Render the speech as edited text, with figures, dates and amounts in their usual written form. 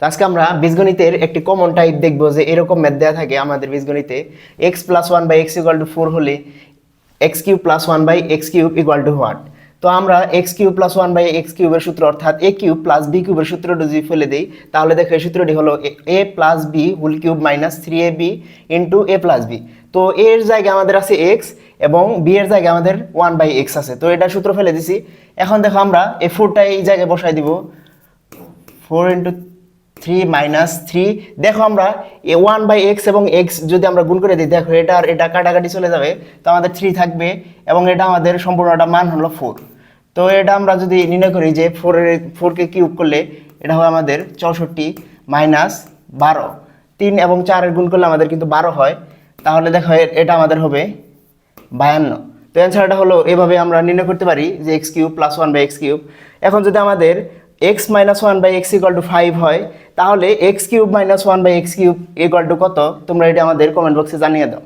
তো আজকে আমরা বীজগণিতের একটি কমন টাইপ দেখবো যে এরকম ম্যাথ দেওয়া থাকে আমাদের বীজগণিতে x plus one by x equal to 4 হলে x cube plus one by x cube equal to what. তো আমরা x cube plus one by x কিউবের সূত্র অর্থাৎ এ কিউব প্লাস বি কিউবের সূত্রটা যদি ফেলে দিই তাহলে দেখো এই সূত্রটি হলো A plus B whole cube minus 3ab into A plus B. তো এর জায়গায় আমাদের আছে এক্স এবং বি এর জায়গায় আমাদের ওয়ান বাই এক্স আছে, তো এটা সূত্র ফেলে দিছি। এখন দেখো আমরা এই ফোরটা এই জায়গায় বসাই দিব, 4 ইন্টু 3 মাইনাস 3। দেখো আমরা এ ওয়ান বাই এক্স এবং এক্স যদি আমরা গুণ করে দিই, দেখো এটা আর এটা কাটাকাটি চলে যাবে, তো আমাদের 3 থাকবে এবং এটা আমাদের সম্পূর্ণটা মান হলো 4। তো এটা আমরা যদি নির্ণয় করি যে 4কে কিউব করলে এটা হবে আমাদের 64 মাইনাস 12, 3 এবং 4 এর গুণ করলে আমাদের কিন্তু 12 হয়, তাহলে দেখো এটা আমাদের হবে 52। তো অ্যান্সারটা হলো এভাবে আমরা নির্ণয় করতে পারি যে x cube plus one by x cube. এখন যদি আমাদের x minus one by x equal to 5 হয় তাহলে x cube minus one by x cube equal to কত, তোমরা এটা আমাদের কমেন্ট বক্সে জানিয়ে দাও।